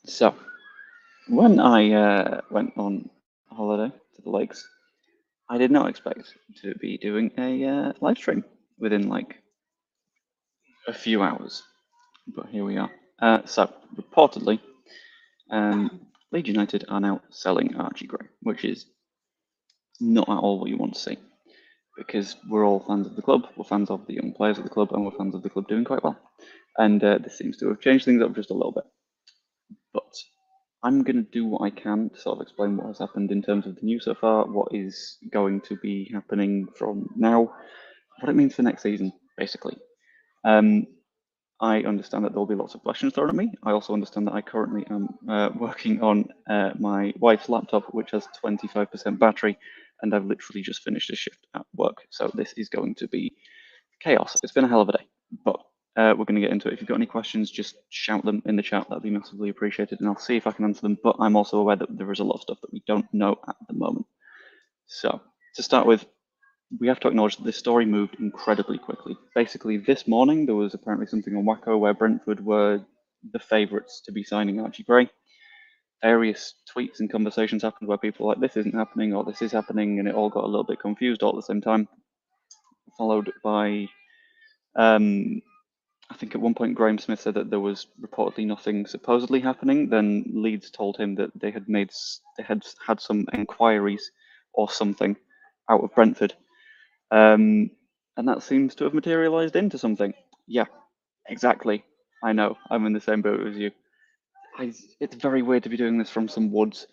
So, when I went on holiday to the lakes, I did not expect to be doing a live stream within like a few hours, but here we are. So, reportedly, Leeds United are now selling Archie Gray, which is not at all what you want to see, because we're all fans of the club, we're fans of the young players of the club, and we're fans of the club doing quite well. And this seems to have changed things up just a little bit. But I'm going to do what I can to sort of explain what has happened in terms of the news so far, what is going to be happening from now, what it means for next season, basically. I understand that there will be lots of questions thrown at me. I also understand that I currently am working on my wife's laptop, which has 25% battery, and I've literally just finished a shift at work. So this is going to be chaos. It's been a hell of a day, but we're going to get into it. If you've got any questions, just shout them in the chat. That'd be massively appreciated, and I'll see if I can answer them. But I'm also aware that there is a lot of stuff that we don't know at the moment. So to start with, we have to acknowledge that this story moved incredibly quickly. Basically, this morning, there was apparently something on Wacko where Brentford were the favourites to be signing Archie Gray. Various tweets and conversations happened where people were like, this isn't happening, or this is happening, and it all got a little bit confused all at the same time. Followed by, I think at one point Graham Smith said that there was reportedly nothing supposedly happening. Then Leeds told him that they had had some inquiries or something out of Brentford. And that seems to have materialized into something. Yeah, exactly. I know. I'm in the same boat as you. It's very weird to be doing this from some woods.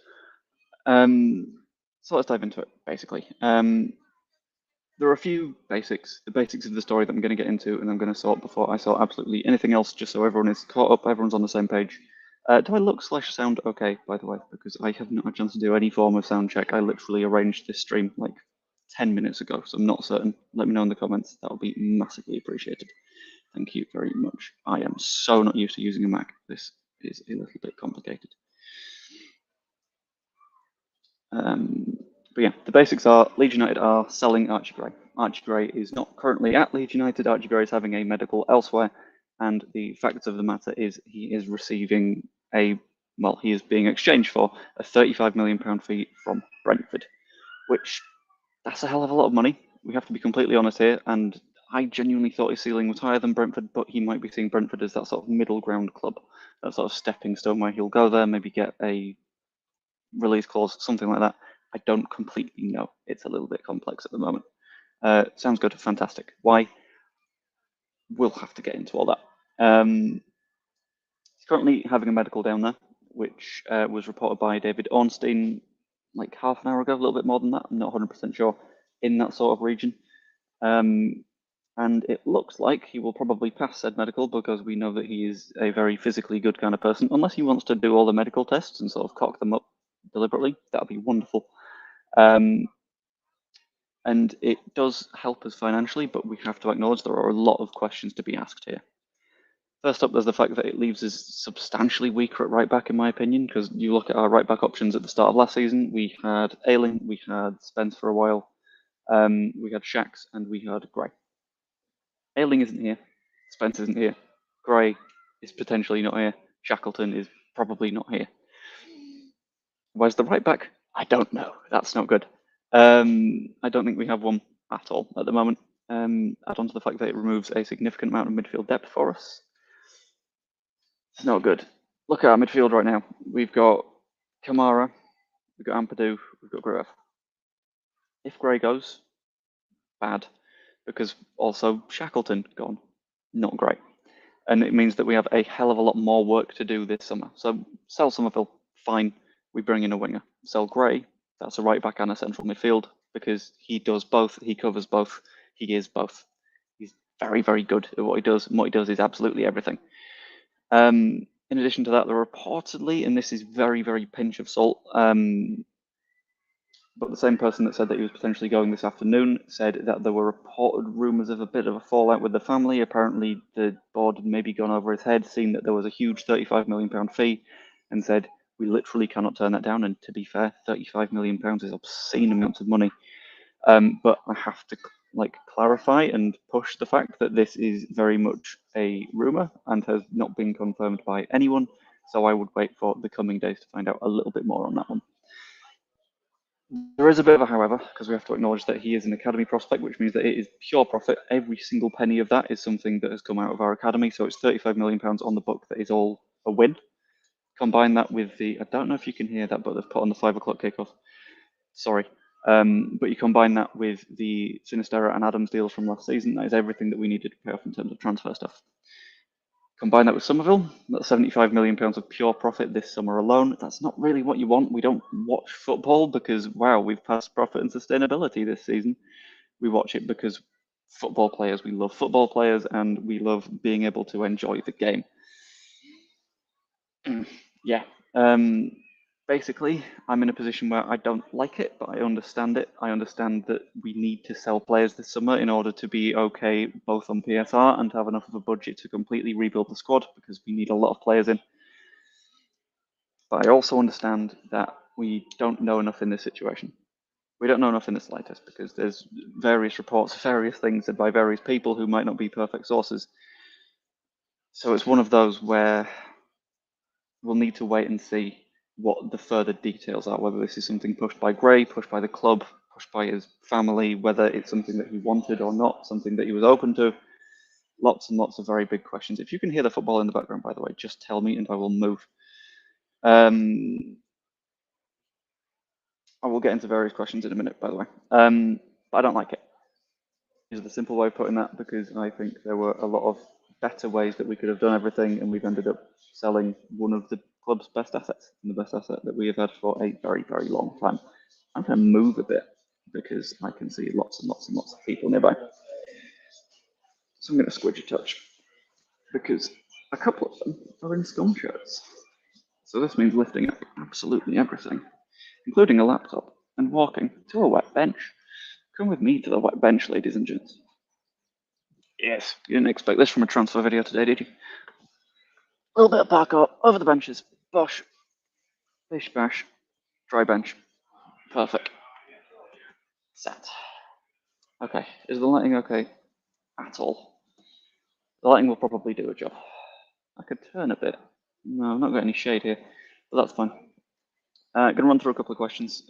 So let's dive into it, basically. There are a few basics, the basics of the story that I'm going to get into, and I'm going to sort before I sort absolutely anything else, just so everyone is caught up, everyone's on the same page. Do I look/sound okay, by the way? Because I have not had a chance to do any form of sound check. I literally arranged this stream like 10 minutes ago, so I'm not certain. Let me know in the comments. That would be massively appreciated. Thank you very much. I am so not used to using a Mac. This is a little bit complicated. But yeah, the basics are Leeds United are selling Archie Gray. Archie Gray is not currently at Leeds United. Archie Gray is having a medical elsewhere. And the fact of the matter is he is receiving he is being exchanged for a £35 million fee from Brentford, which that's a hell of a lot of money. We have to be completely honest here. And I genuinely thought his ceiling was higher than Brentford, but he might be seeing Brentford as that sort of middle ground club, that sort of stepping stone where he'll go there, maybe get a release clause, something like that. I don't completely know. It's a little bit complex at the moment. Sounds good, fantastic. Why? We'll have to get into all that. He's currently having a medical down there, which was reported by David Ornstein like half an hour ago, a little bit more than that. I'm not 100% sure, in that sort of region. And it looks like he will probably pass said medical because we know that he is a very physically good kind of person, unless he wants to do all the medical tests and sort of cock them up deliberately. That would be wonderful. And it does help us financially, but we have to acknowledge there are a lot of questions to be asked here. First up, there's the fact that it leaves us substantially weaker at right back, in my opinion, because you look at our right back options at the start of last season. We had Ayling, we had Spence for a while, we had Shax, and we had Gray. Ayling isn't here, Spence isn't here, Gray is potentially not here, Shackleton is probably not here. Where's the right back? I don't know. That's not good. I don't think we have one at all at the moment. Add on to the fact that it removes a significant amount of midfield depth for us. It's not good. Look at our midfield right now. We've got Kamara, we've got Ampadu, we've got Gruev. If Gray goes, bad, because also Shackleton gone, not great. And it means that we have a hell of a lot more work to do this summer. So sell Somerville, fine. We bring in a winger. Sell Gray, that's a right back and a central midfield, because he does both, he covers both, he is both. He's very, very good at what he does, and what he does is absolutely everything. In addition to that, there are reportedly, and this is very, very pinch of salt, but the same person that said that he was potentially going this afternoon said that there were reported rumours of a bit of a fallout with the family. Apparently, the board had maybe gone over his head, seen that there was a huge £35 million fee, and said, we literally cannot turn that down. And to be fair, £35 million is obscene amounts of money. But I have to clarify and push the fact that this is very much a rumour and has not been confirmed by anyone. So I would wait for the coming days to find out a little bit more on that one. There is a bit of a however, because we have to acknowledge that he is an academy prospect, which means that it is pure profit. Every single penny of that is something that has come out of our academy. So it's £35 million on the book that is all a win. Combine that with I don't know if you can hear that, but they've put on the 5 o'clock kickoff. Sorry. But you combine that with the Sinistera and Adams deals from last season, that is everything that we needed to pay off in terms of transfer stuff. Combine that with Somerville, that's £75 million of pure profit this summer alone. That's not really what you want. We don't watch football because, wow, we've passed profit and sustainability this season. We watch it because football players, we love football players, and we love being able to enjoy the game. Yeah. Basically, I'm in a position where I don't like it, but I understand it. I understand that we need to sell players this summer in order to be okay both on PSR and to have enough of a budget to completely rebuild the squad, because we need a lot of players in. But I also understand that we don't know enough in this situation. We don't know enough in the slightest, because there's various reports, various things said by various people who might not be perfect sources. So it's one of those where we'll need to wait and see what the further details are, whether this is something pushed by Gray, pushed by the club, pushed by his family, whether it's something that he wanted or not, something that he was open to. Lots and lots of very big questions. If you can hear the football in the background, by the way, just tell me and I will move. I will get into various questions in a minute, by the way. But I don't like it. Is the simple way of putting that, because I think there were a lot of better ways that we could have done everything, and we've ended up selling one of the club's best assets, and the best asset that we have had for a very, very long time. I'm going to move a bit because I can see lots and lots and lots of people nearby. So I'm going to squidge a touch because a couple of them are in scum shirts. So this means lifting up absolutely everything, including a laptop, and walking to a wet bench. Come with me to the wet bench, ladies and gents. Yes, you didn't expect this from a transfer video today, did you? A little bit of parkour, over the benches, bosh, bish bash, dry bench. Perfect. Set. Okay, is the lighting okay at all? The lighting will probably do a job. I could turn a bit. No, I've not got any shade here, but that's fine. Gonna run through a couple of questions.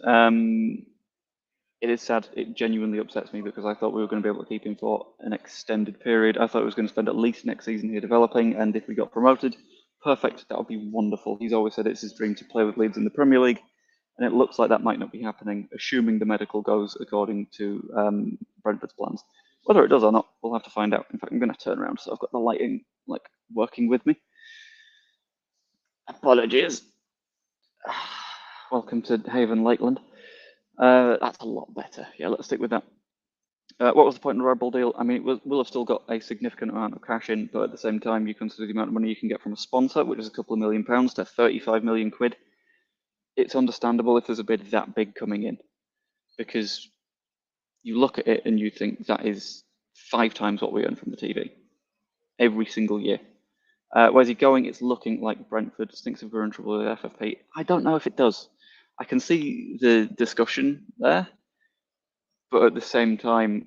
It is sad, it genuinely upsets me, because I thought we were going to be able to keep him for an extended period. I thought he was going to spend at least next season here developing, and if we got promoted, perfect, that would be wonderful. He's always said it's his dream to play with Leeds in the Premier League, and it looks like that might not be happening, assuming the medical goes according to Brentford's plans. Whether it does or not, we'll have to find out. In fact, I'm going to turn around so I've got the lighting working with me. Apologies. Welcome to Haven Lakeland. That's a lot better. Yeah, let's stick with that. What was the point of the Red Bull deal? I mean, we'll have still got a significant amount of cash in, but at the same time, you consider the amount of money you can get from a sponsor, which is a couple of £1 million to 35 million quid. It's understandable if there's a bid that big coming in, because you look at it and you think that is 5 times what we earn from the TV every single year. Where's he going? It's looking like Brentford thinks if we're in trouble with FFP. I don't know if it does. I can see the discussion there, but at the same time,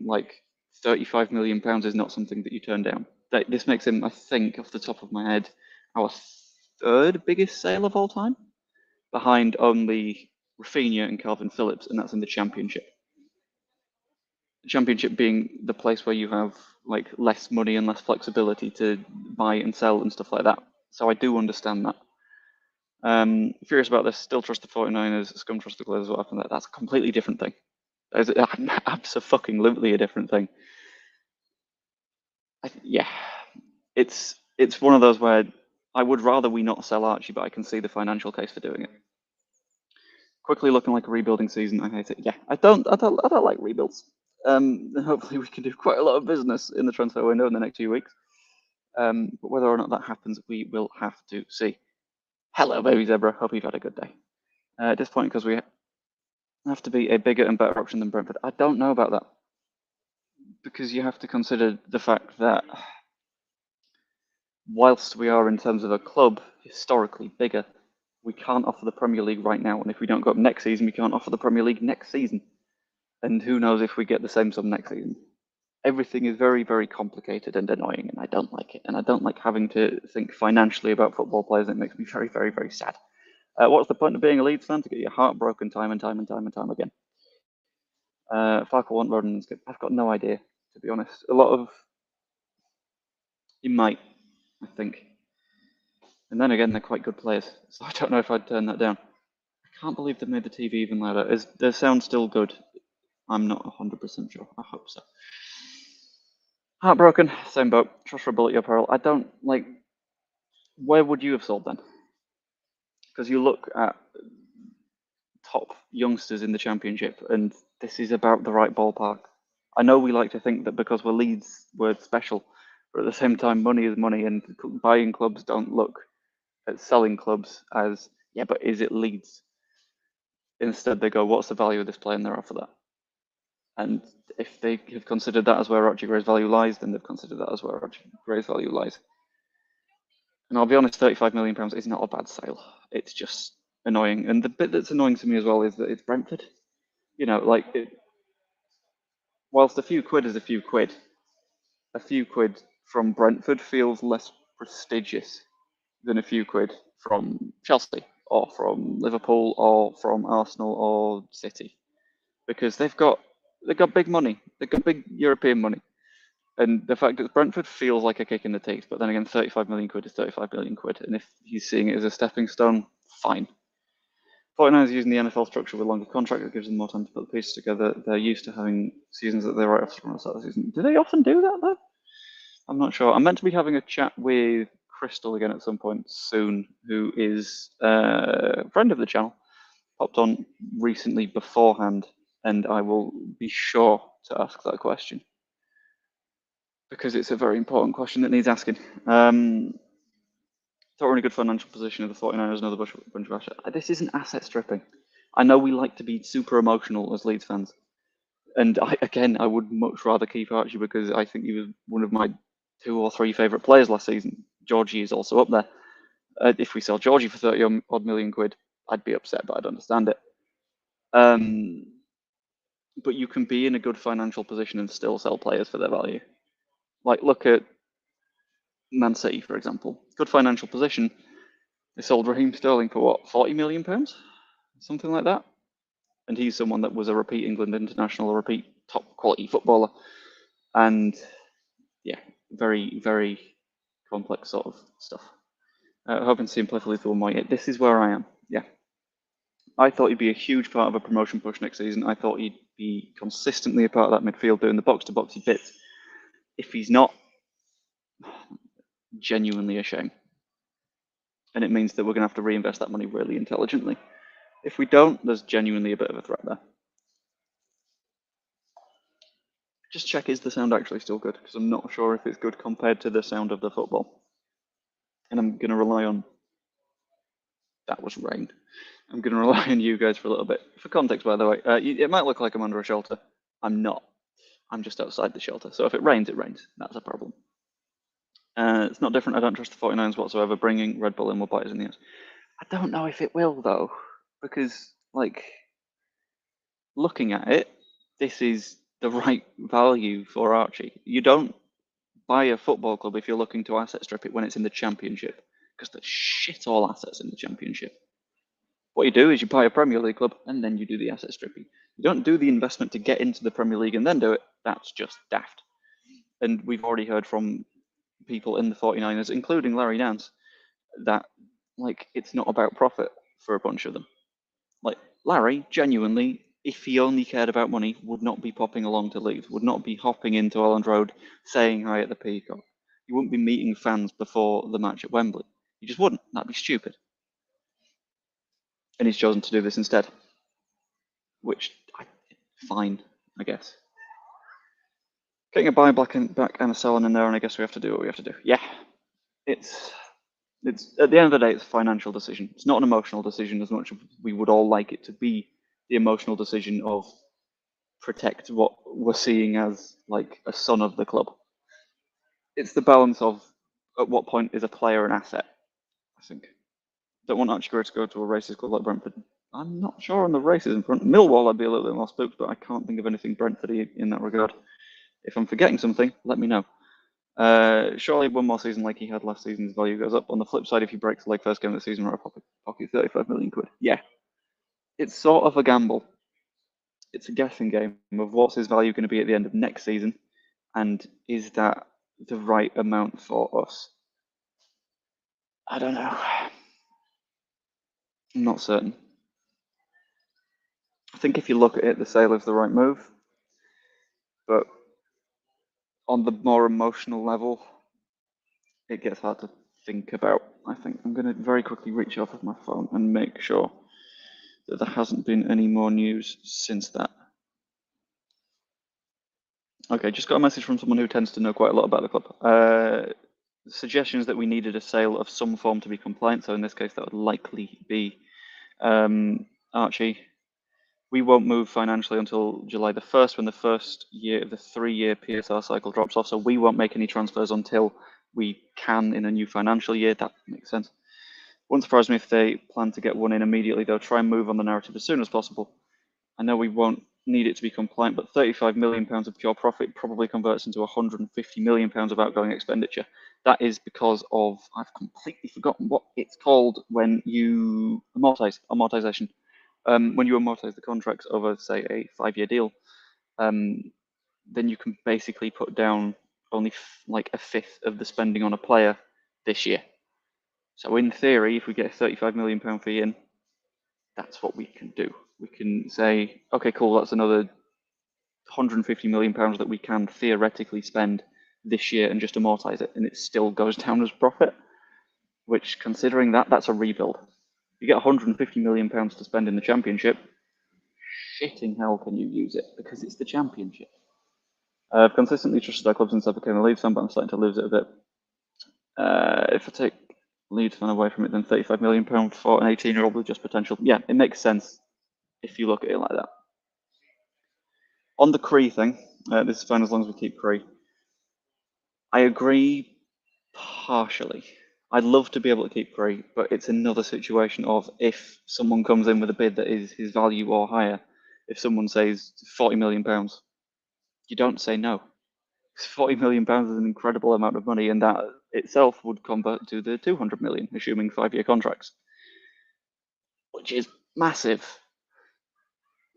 £35 million is not something that you turn down. This makes him, I think, off the top of my head, our 3rd biggest sale of all time, behind only Rafinha and Calvin Phillips, and that's in the Championship. The Championship being the place where you have less money and less flexibility to buy and sell and stuff like that. So I do understand that. Furious about this. Still trust the 49ers. Scum trust the Glazers. What happened there? That's a completely different thing. That is absolutely a different thing. Yeah, it's one of those where I would rather we not sell Archie, but I can see the financial case for doing it. Quickly looking like a rebuilding season. I hate it. Yeah, I don't like rebuilds. Hopefully we can do quite a lot of business in the transfer window in the next few weeks. But whether or not that happens, we will have to see. Hello, baby zebra. Hope you've had a good day. Disappointing because we have to be a bigger and better option than Brentford. I don't know about that, because you have to consider the fact that whilst we are, in terms of a club, historically bigger, we can't offer the Premier League right now. And if we don't go up next season, we can't offer the Premier League next season. And who knows if we get the same sum next season. everything is very, very complicated and annoying, and I don't like it. And I don't like having to think financially about football players. It makes me very, very, very sad. What's the point of being a Leeds fan? To get your heart broken time and time and time and time again. Farkle want Roden. I've got no idea, to be honest. A lot of he might, I think. And then again, they're quite good players, so I don't know if I'd turn that down. I can't believe they've made the TV even louder. Is the sound still good? I'm not 100% sure. I hope so. Heartbroken, same boat. Trust for a bullet your peril. I don't like. Where would you have sold then? Because you look at top youngsters in the Championship, and this is about the right ballpark. I know we like to think that because we're Leeds, we're special, but at the same time, money is money, and buying clubs don't look at selling clubs as, yeah, but is it Leeds? Instead, they go, what's the value of this player, and they're offer that. And if they have considered that as where Archie Gray's value lies, then they've considered that as where Archie Gray's value lies. And I'll be honest, £35 million is not a bad sale. It's just annoying. And the bit that's annoying to me as well is that it's Brentford. You know, like, whilst a few quid is a few quid from Brentford feels less prestigious than a few quid from Chelsea or from Liverpool or from Arsenal or City, because they've got big money, they've got big European money, and the fact that Brentford feels like a kick in the teeth. But then again, 35 million quid is 35 million quid, and if he's seeing it as a stepping stone, fine. 49ers using the NFL structure with longer contract that gives them more time to put the pieces together. They're used to having seasons that they write off from the start of the season. Do they often do that though? I'm not sure. I'm meant to be having a chat with Crystal again at some point soon, who is a friend of the channel, popped on recently beforehand, and I will be sure to ask that question because it's a very important question that needs asking. Thought we're in a good financial position of the 49ers, another bunch of assets. This isn't asset stripping. I know we like to be super emotional as Leeds fans, and I would much rather keep Archie because I think he was one of my 2 or 3 favourite players last season. Georgie is also up there. If we sell Georgie for 30 odd million quid, I'd be upset, but I'd understand it. But you can be in a good financial position and still sell players for their value. Like, look at Man City, for example. Good financial position. They sold Raheem Sterling for what, £40 million? Something like that. And he's someone that was a repeat England international, a repeat top quality footballer. And yeah, very, very complex sort of stuff. Hoping to see him play for Leeds one more year. This is where I am. Yeah. I thought he'd be a huge part of a promotion push next season. I thought he'd be consistently a part of that midfield doing the box-to-boxy bits. If he's not, genuinely a shame. And it means that we're going to have to reinvest that money really intelligently. If we don't, there's genuinely a bit of a threat there. Just check, is the sound actually still good? Because I'm not sure if it's good compared to the sound of the football. And I'm going to rely on... That was rain. I'm going to rely on you guys for a little bit. For context, by the way, it might look like I'm under a shelter. I'm not. I'm just outside the shelter. So if it rains, it rains. That's a problem. It's not different. I don't trust the 49ers whatsoever. Bringing Red Bull in will bite us in the ass. I don't know if it will, though. Because, like, looking at it, this is the right value for Archie. You don't buy a football club if you're looking to asset strip it when it's in the Championship. Because there's shit all assets in the Championship. What you do is you buy a Premier League club and then you do the asset stripping. You don't do the investment to get into the Premier League and then do it. That's just daft. And we've already heard from people in the 49ers, including Larry Nance, that like it's not about profit for a bunch of them. Like Larry, genuinely, if he only cared about money, would not be popping along to Leeds, would not be hopping into Elland Road saying hi at the Peacock. He wouldn't be meeting fans before the match at Wembley. He just wouldn't. That'd be stupid. And he's chosen to do this instead. Which, fine, I guess. Getting a buy back and a selling in there, and I guess we have to do what we have to do. Yeah, it's at the end of the day, it's a financial decision. It's not an emotional decision as much as we would all like it to be. The emotional decision of protect what we're seeing as like a son of the club. It's the balance of at what point is a player an asset. I think. Don't want Archie Gray to go to a racist club like Brentford. I'm not sure on the racism front. Millwall, I'd be a little bit more spooked, but I can't think of anything Brentford in that regard. If I'm forgetting something, let me know. Surely one more season like he had last season, his value goes up. On the flip side, if he breaks the leg first game of the season, we're pocket 35 million quid. Yeah, it's sort of a gamble. It's a guessing game of what's his value going to be at the end of next season, and is that the right amount for us? I don't know. I'm not certain. I think if you look at it, the sale is the right move, but on the more emotional level, it gets hard to think about. I think I'm going to very quickly reach off of my phone and make sure that there hasn't been any more news since that. Okay, just got a message from someone who tends to know quite a lot about the club. Suggestions that we needed a sale of some form to be compliant, so in this case that would likely be Archie. We won't move financially until July the 1st, when the first year of the 3-year PSR cycle drops off, so we won't make any transfers until we can in a new financial year. That makes sense. Wouldn't surprise me if they plan to get one in immediately. They'll try and move on the narrative as soon as possible. I know we won't need it to be compliant, but £35 million of pure profit probably converts into £150 million of outgoing expenditure. That is because of, I've completely forgotten what it's called when you amortization. When you amortize the contracts over, say, a 5-year deal, then you can basically put down only like a fifth of the spending on a player this year. So in theory, if we get a £35 million fee in, that's what we can do. We can say, okay, cool, that's another £150 million that we can theoretically spend this year and just amortize it, and it still goes down as profit, which, considering that, that's a rebuild. You get £150 million to spend in the Championship, shitting hell can you use it, because it's the Championship. I've consistently trusted our club since I became a Leeds fan, but I'm starting to lose it a bit. If I take Leeds fan away from it, then £35 million for an 18-year-old with just potential. Yeah, it makes sense if you look at it like that. On the Cree thing, this is fine as long as we keep Cree. I agree partially. I'd love to be able to keep Cree, but it's another situation of if someone comes in with a bid that is his value or higher, if someone says £40 million, you don't say no. £40 million is an incredible amount of money, and that itself would convert to the 200 million, assuming 5-year contracts, which is massive.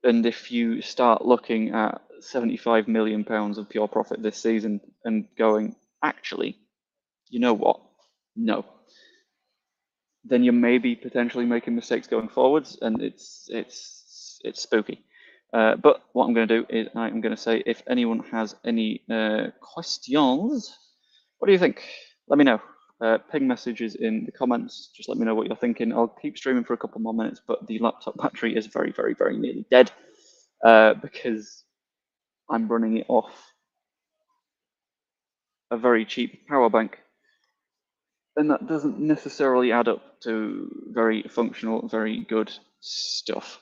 And if you start looking at £75 million of pure profit this season and going, actually, you know what? No. Then you're maybe potentially making mistakes going forwards, and it's spooky. But what I'm going to do is I'm going to say, if anyone has any questions, what do you think? Let me know. Ping messages in the comments. Just let me know what you're thinking. I'll keep streaming for a couple more minutes, but the laptop battery is very, very, very nearly dead because I'm running it off a very cheap power bank. And that doesn't necessarily add up to very functional, very good stuff.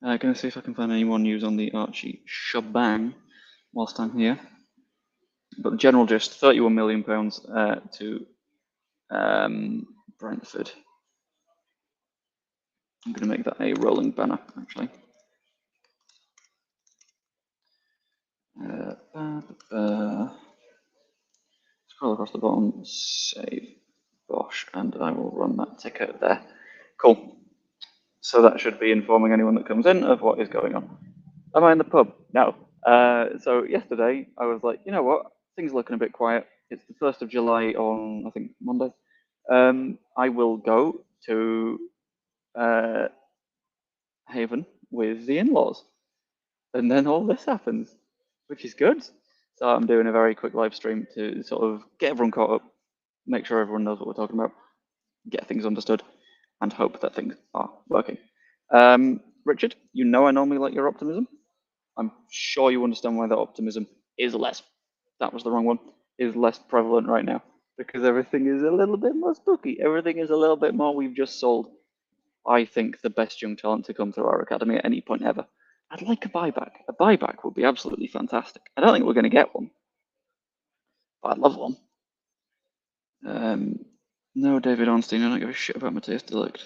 I'm going to see if I can find any more news on the Archie shebang whilst I'm here. But the general gist, £31 million to Brentford. I'm going to make that a rolling banner, actually. Scroll across the bottom, save, Bosh, and I will run that ticker there. Cool. So that should be informing anyone that comes in of what is going on. Am I in the pub? No. So yesterday I was like, you know what? Things are looking a bit quiet. It's the 1st of July on, I think, Monday. I will go to Haven with the in-laws. And then all this happens, which is good. So I'm doing a very quick live stream to sort of get everyone caught up, make sure everyone knows what we're talking about, get things understood, and hope that things are working. Richard, you know I normally like your optimism. I'm sure you understand why that optimism is less, that was the wrong one, is less prevalent right now. Because everything is a little bit more spooky. Everything is a little bit more, we've just sold, I think, the best young talent to come through our academy at any point ever. I'd like a buyback. A buyback would be absolutely fantastic. I don't think we're going to get one, but I'd love one. No, David Ornstein, I don't give a shit about Matthias de Ligt.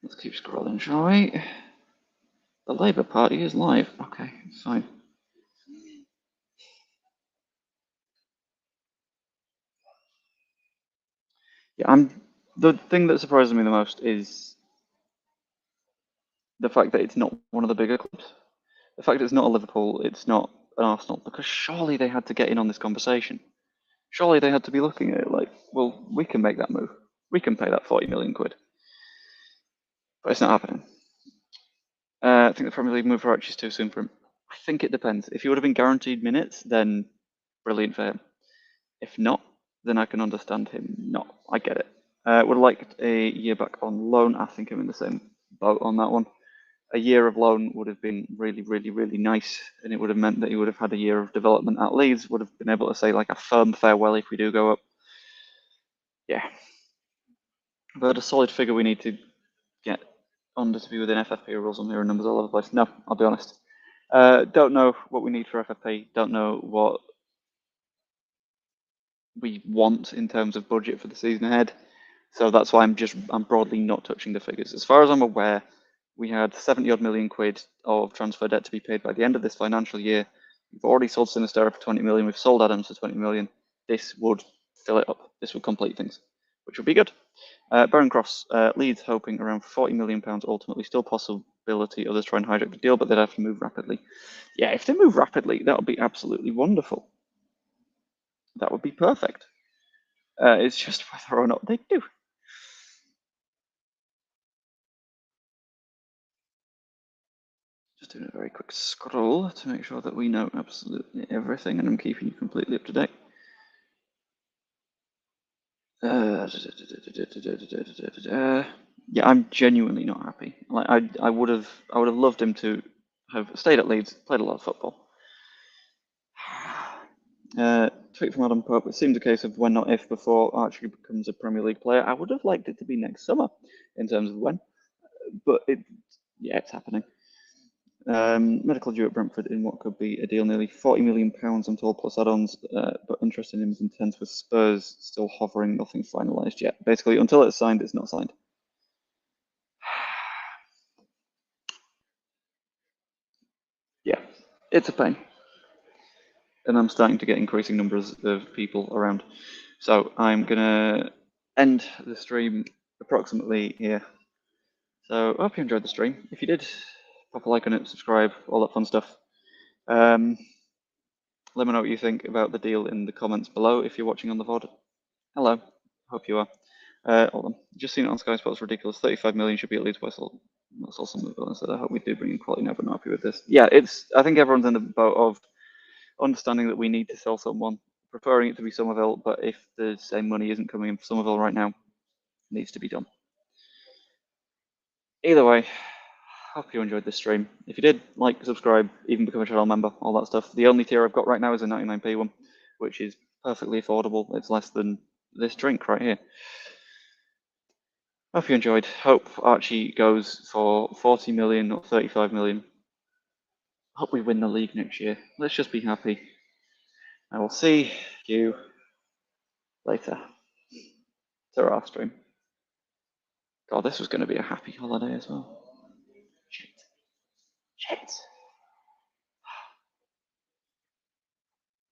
Let's keep scrolling, shall we? The Labour Party is live. Okay, fine. Yeah, the thing that surprises me the most is the fact that it's not one of the bigger clubs. The fact it's not a Liverpool, it's not an Arsenal, because surely they had to get in on this conversation. Surely they had to be looking at it like, well, we can make that move. We can pay that 40 million quid. But it's not happening. I think the Premier League move for Archie is too soon for him. I think it depends. If he would have been guaranteed minutes, then brilliant for him. If not, then I can understand him not. I get it. Would have liked a year back on loan. I think I'm in the same boat on that one. A year of loan would have been really, really, really nice, and it would have meant that he would have had a year of development at Leeds, would have been able to say like a firm farewell if we do go up. Yeah. But a solid figure we need to get under to be within FFP rules. I'm hearing numbers all over the place. No, I'll be honest. Don't know what we need for FFP. Don't know what we want in terms of budget for the season ahead. So that's why I'm broadly not touching the figures. As far as I'm aware, we had 70 odd million quid of transfer debt to be paid by the end of this financial year. We've already sold Sinisterra for 20 million. We've sold Adams for 20 million. This would fill it up. This would complete things, which would be good. Baron Cross, Leeds hoping around 40 million pounds ultimately. Still possibility others try and hijack the deal, but they'd have to move rapidly. Yeah, if they move rapidly, that would be absolutely wonderful. That would be perfect. It's just whether or not they do. Just doing a very quick scroll to make sure that we know absolutely everything, and I'm keeping you completely up to date. Yeah, I'm genuinely not happy. Like I would have loved him to have stayed at Leeds, played a lot of football. Tweet from Adam Pope. It seems a case of when not if before Archie becomes a Premier League player. I would have liked it to be next summer in terms of when, but yeah, it's happening. Medical due at Brentford in what could be a deal nearly £40 million, I'm told, plus add-ons, but interest in him is intense with Spurs still hovering, nothing finalised yet. Basically, until it's signed, it's not signed. Yeah, it's a pain. And I'm starting to get increasing numbers of people around. So I'm going to end the stream approximately here. So I hope you enjoyed the stream. If you did, pop a like on it, subscribe, all that fun stuff. Let me know what you think about the deal in the comments below if you're watching on the VOD. Hello, hope you are. Hold on, just seen it on Sky Sports. Ridiculous. 35 million should be at Leeds Whistle. That's also moving. So I hope we do bring in quality. Never not happy with this. Yeah, I think everyone's in the boat of understanding that we need to sell someone, preferring it to be Somerville. But if the same money isn't coming in for Somerville right now, it needs to be done. Either way, hope you enjoyed this stream. If you did, like, subscribe, even become a channel member, all that stuff. The only tier I've got right now is a 99p one, which is perfectly affordable. It's less than this drink right here. Hope you enjoyed. Hope Archie goes for 40 million or 35 million. Hope we win the league next year. Let's just be happy. I will see you later. To our stream. God, this was going to be a happy holiday as well. Shit. Shit.